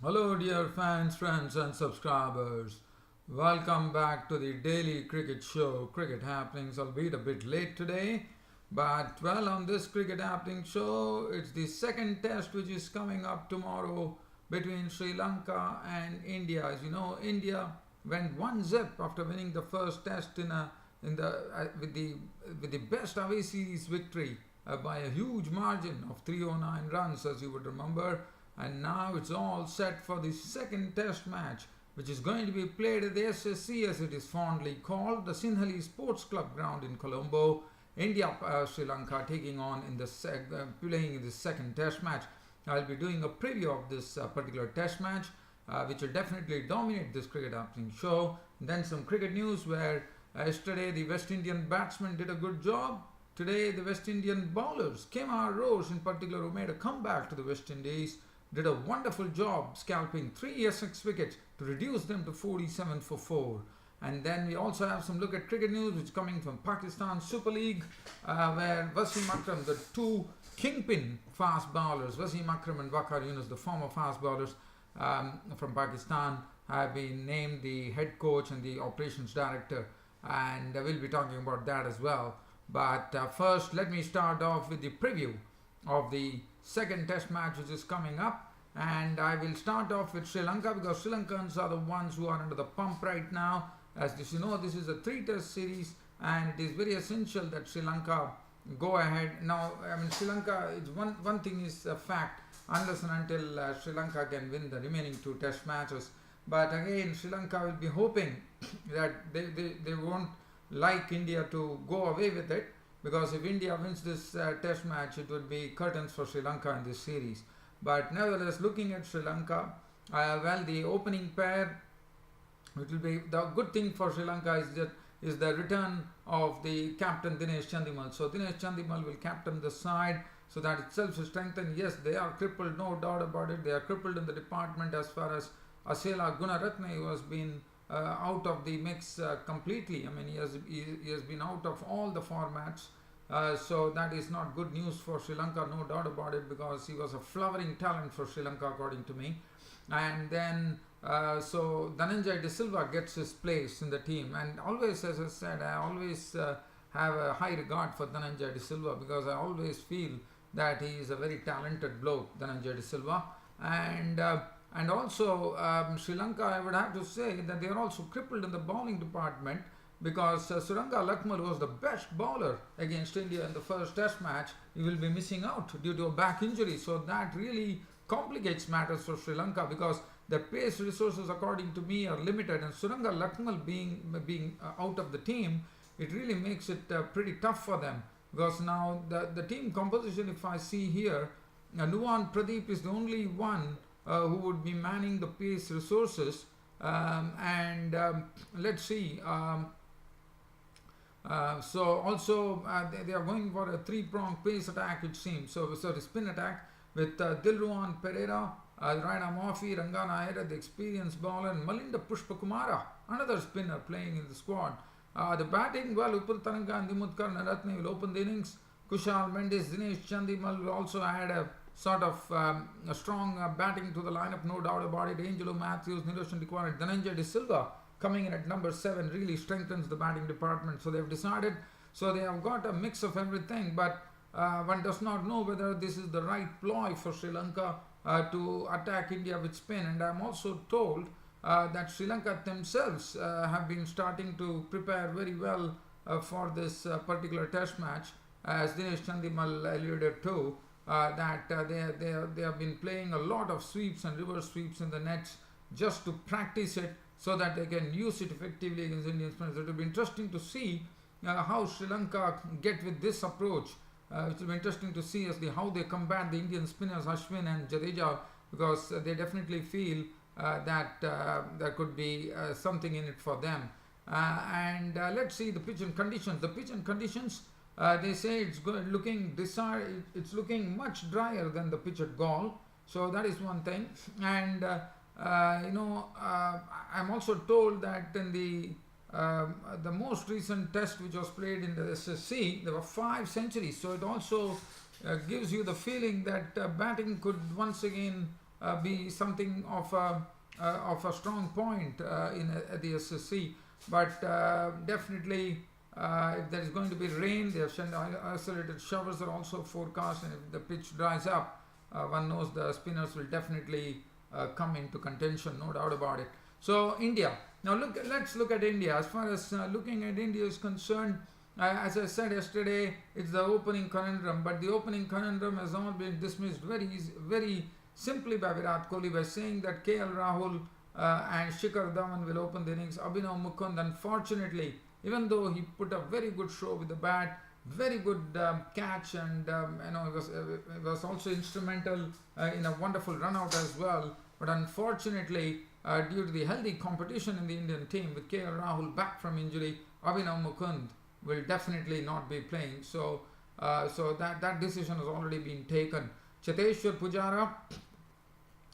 Hello, dear fans, friends, and subscribers. Welcome back to the daily cricket show, Cricket Happenings, albeit a bit late today. But, well, on this Cricket Happening show, it's the second test which is coming up tomorrow between Sri Lanka and India. As you know, India went one zip after winning the first test with the best away series victory by a huge margin of 309 runs, as you would remember. And now it's all set for the second test match, which is going to be played at the SSC, as it is fondly called, the Sinhalese Sports Club ground in Colombo. India, Sri Lanka taking on playing in the second test match. I'll be doing a preview of this particular test match, which will definitely dominate this cricket happening show. And then some cricket news where yesterday the West Indian batsmen did a good job. Today the West Indian bowlers, Kemar Roach in particular, who made a comeback to the West Indies, did a wonderful job scalping 3 Essex wickets to reduce them to 47 for 4. And then we also have some look at cricket news which is coming from Pakistan Super League, where Wasim Akram, the two kingpin fast bowlers, Wasim Akram and Waqar Yunus, the former fast bowlers from Pakistan, have been named the head coach and the operations director, and we'll be talking about that as well. But first, let me start off with the preview of the second test match which is coming up, and I will start off with Sri Lanka because Sri Lankans are the ones who are under the pump right now. As you know, this is a 3-test series and it is very essential that Sri Lanka go ahead. Now, I mean, Sri Lanka, it's one thing is a fact, unless and until Sri Lanka can win the remaining 2 test matches. But again, Sri Lanka will be hoping that they won't like India to go away with it, because if India wins this test match, it would be curtains for Sri Lanka in this series. But nevertheless, looking at Sri Lanka, well, the opening pair, it will be the good thing for Sri Lanka is the return of the captain Dinesh Chandimal. So Dinesh Chandimal will captain the side, so that itself is strengthened. Yes, they are crippled, no doubt about it. They are crippled in the department as far as Asela Gunaratne, who has been out of the mix completely. I mean, he has been out of all the formats. So that is not good news for Sri Lanka, no doubt about it, because he was a flowering talent for Sri Lanka, according to me. And then so Dhananjay De Silva gets his place in the team, and always, as I said, I always have a high regard for Dhananjay De Silva, because I always feel that he is a very talented bloke, Dhananjay De Silva. And also Sri Lanka, I would have to say that they are also crippled in the bowling department, because Suranga Lakmal was the best bowler against India in the first test match. He will be missing out due to a back injury. So that really complicates matters for Sri Lanka, because the pace resources, according to me, are limited. And Suranga Lakmal being out of the team, it really makes it pretty tough for them. Because now the team composition, if I see here, Nuwan Pradeep is the only one who would be manning the pace resources. Let's see. So also they are going for a 3-pronged pace attack, it seems. So the spin attack with Dilruwan Pereira, Raina Murphy, Rangana Ayera, the experienced bowler, and Malinda Pushpakumara, another spinner playing in the squad. The batting, well, Upal Taranga and Dimudkar Naratne will open the innings. Kushal Mendes, Dinesh Chandimal will also add a sort of a strong batting to the lineup, no doubt about it. Angelo Matthews, Niloshan Dikwan, Dhananjay De Silva coming in at number 7 really strengthens the batting department. So they have decided, so they have got a mix of everything, but one does not know whether this is the right ploy for Sri Lanka to attack India with spin. And I am also told that Sri Lanka themselves have been starting to prepare very well for this particular test match, as Dinesh Chandimal alluded to. That they have been playing a lot of sweeps and reverse sweeps in the nets just to practice it, so that they can use it effectively against Indian spinners. It will be interesting to see how Sri Lanka get with this approach. It will be interesting to see how they combat the Indian spinners Ashwin and Jadeja, because they definitely feel that there could be something in it for them. Let's see the pitch and conditions. The pitch and conditions, they say it's looking much drier than the pitch at Gaul. So that is one thing. And I'm also told that in the most recent test which was played in the SSC, there were 5 centuries. So it also gives you the feeling that batting could once again be something of a strong point at the SSC. But definitely, if there is going to be rain, the isolated showers are also forecast, and if the pitch dries up, one knows the spinners will definitely come into contention, no doubt about it. So India. Now let's look at India. As far as looking at India is concerned, as I said yesterday, it's the opening conundrum, but the opening conundrum has all been dismissed very simply by Virat Kohli by saying that KL Rahul and Shikhar Dhawan will open the innings. Abhinav Mukund, unfortunately, even though he put a very good show with the bat, very good catch, and he was also instrumental in a wonderful run out as well. But unfortunately, due to the healthy competition in the Indian team with KL Rahul back from injury, Abhinav Mukund will definitely not be playing. So that decision has already been taken. Cheteshwar Pujara,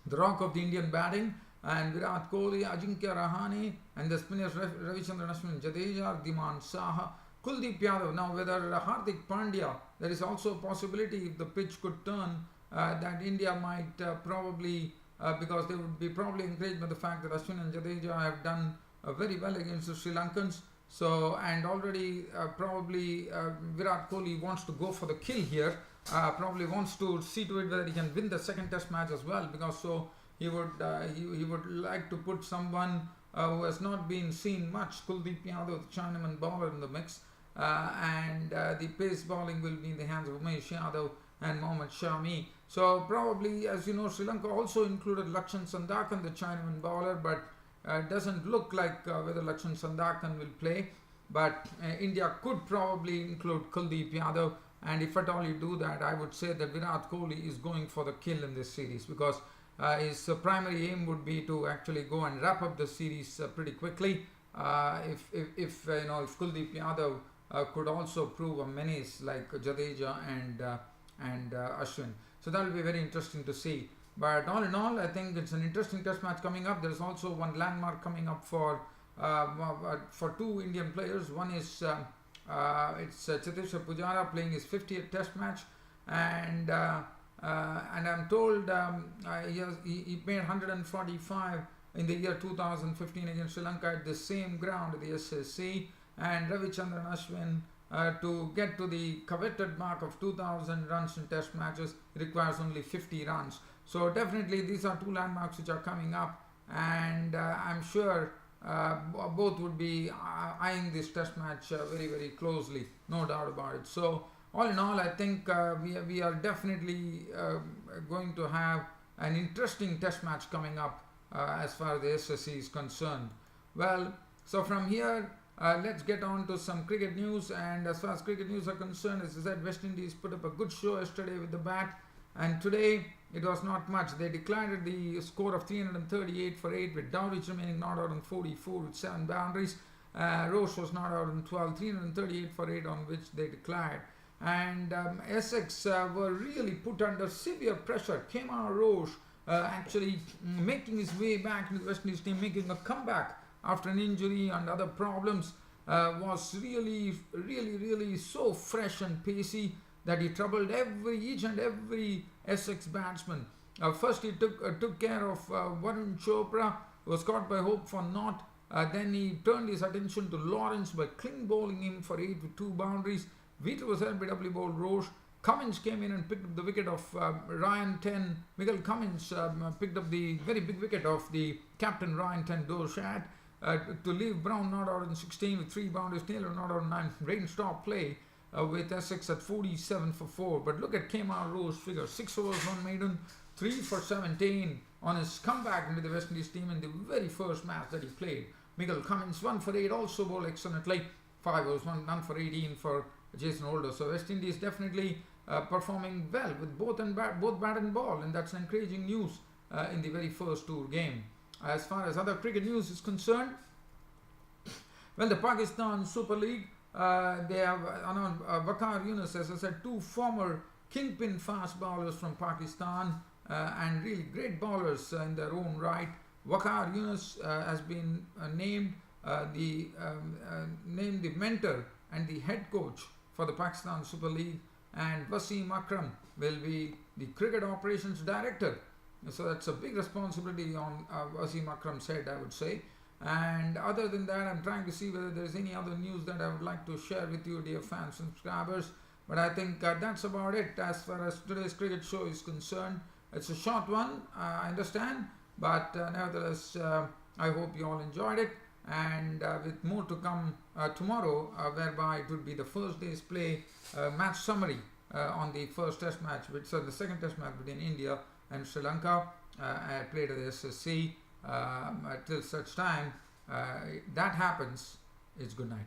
the rock of the Indian batting, and Virat Kohli, Ajinkya Rahane, and the spinners Ravichandran Ashwin, Jadeja, Dhiman Saha, Kuldeep Yadav. Now whether Hardik Pandya, there is also a possibility if the pitch could turn that India might probably, because they would be probably encouraged by the fact that Ashwin and Jadeja have done very well against the Sri Lankans. So, and already probably Virat Kohli wants to go for the kill here, probably wants to see to it whether he can win the second test match as well, because so he would like to put someone who has not been seen much, Kuldeep Yadav, the Chinaman bowler, in the mix, and the pace bowling will be in the hands of Umesh Yadav and Mohammad Shami. So probably, as you know, Sri Lanka also included Lakshan Sandakan, the Chinaman bowler, but doesn't look like whether Lakshan Sandakan will play. But India could probably include Kuldeep Yadav, and if at all you do that, I would say that Virat Kohli is going for the kill in this series, because his primary aim would be to actually go and wrap up the series pretty quickly. If Kuldeep Yadav could also prove a menace like Jadeja and Ashwin, so that will be very interesting to see. But all in all, I think it's an interesting test match coming up. There is also one landmark coming up for two Indian players. One is it's Cheteshwar Pujara playing his 50th test match, and I'm told he made 145 in the year 2015 against Sri Lanka at the same ground at the SSC, and Ravichandran Ashwin to get to the coveted mark of 2000 runs in test matches requires only 50 runs. So definitely these are two landmarks which are coming up, and I'm sure both would be eyeing this test match very closely, no doubt about it. So all in all, I think we are definitely going to have an interesting test match coming up as far as the SSC is concerned. Well, so from here, let's get on to some cricket news. And as far as cricket news are concerned, as I said, West Indies put up a good show yesterday with the bat, and today it was not much. They declared the score of 338 for 8, with Dowditch remaining not out on 44 with 7 boundaries. Roche was not out on 12, 338 for 8 on which they declared. And Essex were really put under severe pressure. Kemar Roche actually making his way back into the West Indies team, making a comeback after an injury and other problems, was really so fresh and pacey that he troubled each and every Essex batsman. First he took care of Varun Chopra, who was caught by Hope for naught. Then he turned his attention to Lawrence by clean bowling him for 8 with 2 boundaries. Vito was LBW bowled Roche. Cummins came in and picked up the wicket of Ryan Ten. Miguel Cummins picked up the very big wicket of the captain Ryan Ten Dorchat to leave Brown not out in 16 with 3 boundaries. Taylor not out in 9. Rain stop play with Essex at 47 for 4. But look at Kemar Roche's figure: 6 overs, 1 maiden, 3 for 17 on his comeback into the West Indies team in the very first match that he played. Miguel Cummins 1 for 8, also bowled excellently. 5 overs, 1 for 18 for Jason Holder. So West Indies definitely performing well with both bat and ball, and that's encouraging news in the very first tour game. As far as other cricket news is concerned, well, the Pakistan Super League, they have announced Waqar Yunus, as I said, 2 former kingpin fast bowlers from Pakistan, and really great bowlers in their own right. Waqar Yunus has been named the mentor and the head coach for the Pakistan Super League, and Wasim Akram will be the cricket operations director So that's a big responsibility on Wasim Akram's head, I would say. And other than that, I'm trying to see whether there's any other news that I would like to share with you, dear fans and subscribers. But I think that's about it as far as today's cricket show is concerned. It's a short one, I understand, but nevertheless, I hope you all enjoyed it. And with more to come tomorrow, whereby it would be the first day's play match summary on the first test match, the second test match between India and Sri Lanka, played at the SSC. Till such time that happens, it's good night.